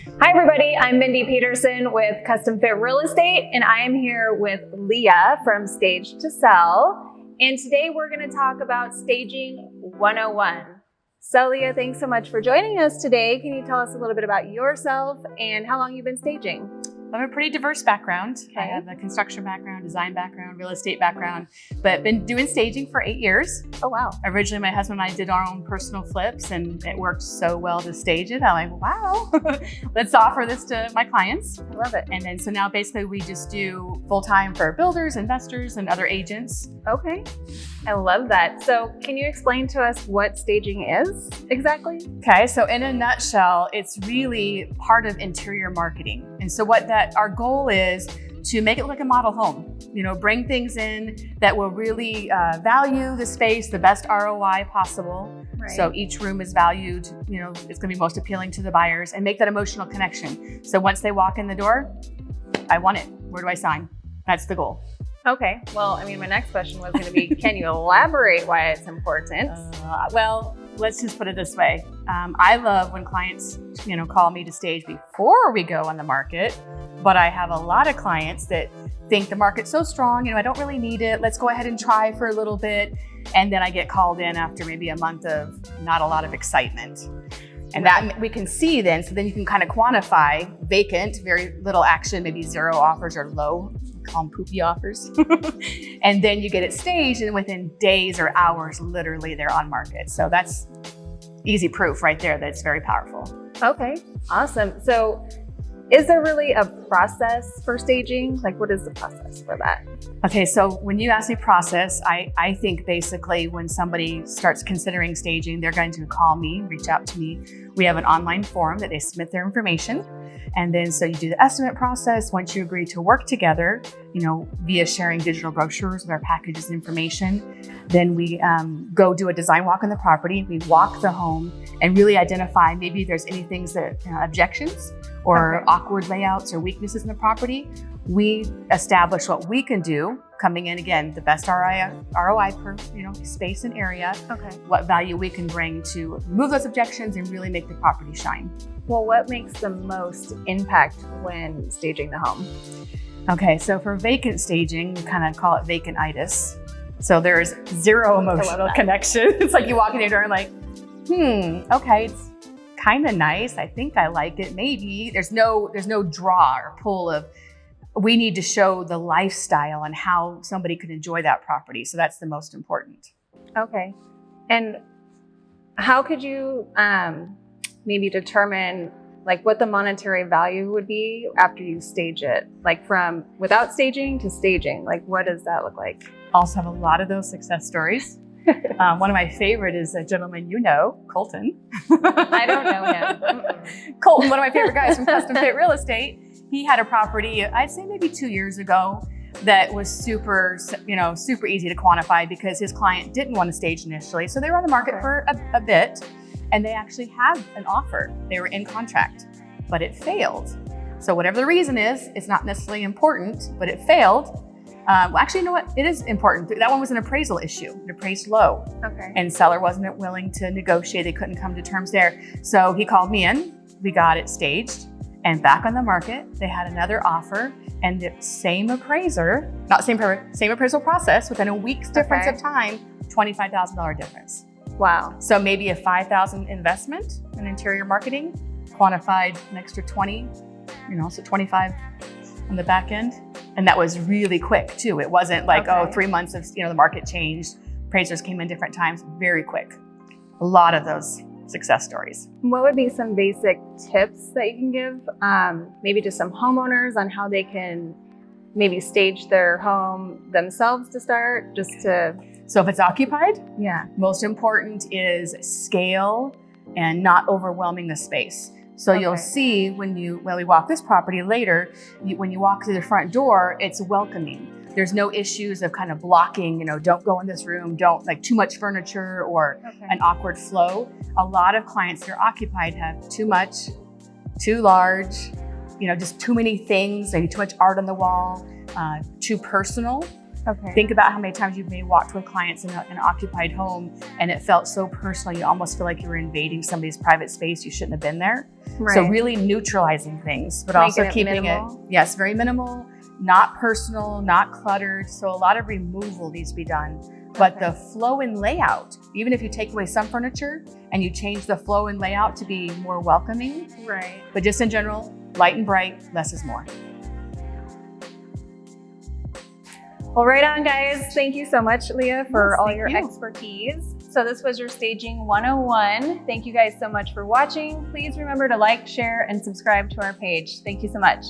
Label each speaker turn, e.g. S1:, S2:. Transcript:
S1: Hi everybody, I'm Mindy Peterson with Custom Fit Real Estate, and I am here with Leah from Stage to Sell. And today we're going to talk about staging 101. So Leah, thanks so much for joining us today. Can you tell us a little bit about yourself and how long you've been staging?
S2: I have a pretty diverse background.
S1: Okay.
S2: I have a construction background, design background, real estate background, but been doing staging for 8 years.
S1: Oh, wow.
S2: Originally, my husband and I did our own personal flips, and it worked so well to stage it. I'm like, wow, let's offer this to my clients.
S1: I love it.
S2: And then, so now basically we just do full-time for builders, investors, and other agents.
S1: Okay, I love that. So can you explain to us what staging is exactly?
S2: Okay, so in a nutshell, it's really part of interior marketing. And so our goal is to make it look like a model home, bring things in that will really value the space, the best ROI possible.
S1: Right.
S2: So each room is valued, it's gonna be most appealing to the buyers, and make that emotional connection. So once they walk in the door, I want it, where do I sign? That's the goal.
S1: Okay, well, my next question was gonna be, can you elaborate why it's important?
S2: Well, let's just put it this way. I love when clients, call me to stage before we go on the market, but I have a lot of clients that think the market's so strong, I don't really need it. Let's go ahead and try for a little bit. And then I get called in after maybe a month of not a lot of excitement. And that we can see then, so then you can kind of quantify vacant, very little action, maybe 0 offers or low, we call them poopy offers. And then you get it staged, and within days or hours, literally they're on market. So that's easy proof right there that it's very powerful.
S1: Okay, awesome. So is there really a process for staging? Like, what is the process for that?
S2: Okay, so when you ask me process, I think basically when somebody starts considering staging, they're going to call me, reach out to me. We have an online form that they submit their information. And then so you do the estimate process. Once you agree to work together, via sharing digital brochures with our packages and information, then we go do a design walk on the property. We walk the home and really identify maybe there's any things that, objections or awkward layouts or weaknesses in the property. We establish what we can do, coming in again, the best ROI per space and area, what value we can bring to remove those objections and really make the property shine.
S1: Well, what makes the most impact when staging the home?
S2: Okay, so for vacant staging, we kind of call it vacant-itis. So there's 0 emotional connection. It's like you walk in your door and like, okay, it's kind of nice. I think I like it. Maybe there's no draw or pull of, we need to show the lifestyle and how somebody could enjoy that property. So that's the most important. Okay.
S1: And how could you maybe determine like what the monetary value would be after you stage it? Like from without staging to staging, like what does that look like?
S2: Also have a lot of those success stories. One of my favorite is a gentleman Colton.
S1: I don't know him.
S2: Colton, one of my favorite guys from Custom Fit Real Estate. He had a property, I'd say maybe 2 years ago, that was super easy to quantify because his client didn't want to stage initially. So they were on the market for a bit, and they actually had an offer. They were in contract, but it failed. So whatever the reason is, it's not necessarily important, but it failed. Well, actually, you know what? It is important. That one was an appraisal issue. It appraised low.
S1: Okay.
S2: And seller wasn't willing to negotiate. They couldn't come to terms there. So he called me in. We got it staged and back on the market. They had another offer, and the same appraiser, same appraisal process, within a week's difference of time, $25,000 difference.
S1: Wow.
S2: So maybe a $5,000 investment in interior marketing, quantified an extra 20, so 25 on the back end. And that was really quick too. It wasn't like, 3 months of, the market changed. Appraisers came in different times, very quick. A lot of those success stories.
S1: What would be some basic tips that you can give, maybe to some homeowners on how they can maybe stage their home themselves to start,
S2: So if it's occupied,
S1: yeah,
S2: most important is scale and not overwhelming the space. So you'll see when we walk this property later, when you walk through the front door, it's welcoming. There's no issues of kind of blocking, don't go in this room, don't like too much furniture or an awkward flow. A lot of clients that are occupied have too much, too large, just too many things, maybe too much art on the wall, too personal. Think about how many times you've maybe walked with clients in an occupied home and it felt so personal, you almost feel like you were invading somebody's private space. You shouldn't have been there. So
S1: Right.
S2: really neutralizing things, but
S1: Making
S2: also
S1: it
S2: keeping
S1: minimal.
S2: it, yes, very minimal, not personal, not cluttered. So a lot of removal needs to be done. But
S1: Okay.
S2: the flow and layout, even if you take away some furniture and you change the flow and layout to be more welcoming,
S1: Right.
S2: but just in general, light and bright, less is more.
S1: Well, right on, guys. Thank you so much, Leah, for
S2: Yes,
S1: all
S2: thank
S1: your
S2: you.
S1: expertise. So this was your Staging 101. Thank you guys so much for watching. Please remember to like, share, and subscribe to our page. Thank you so much.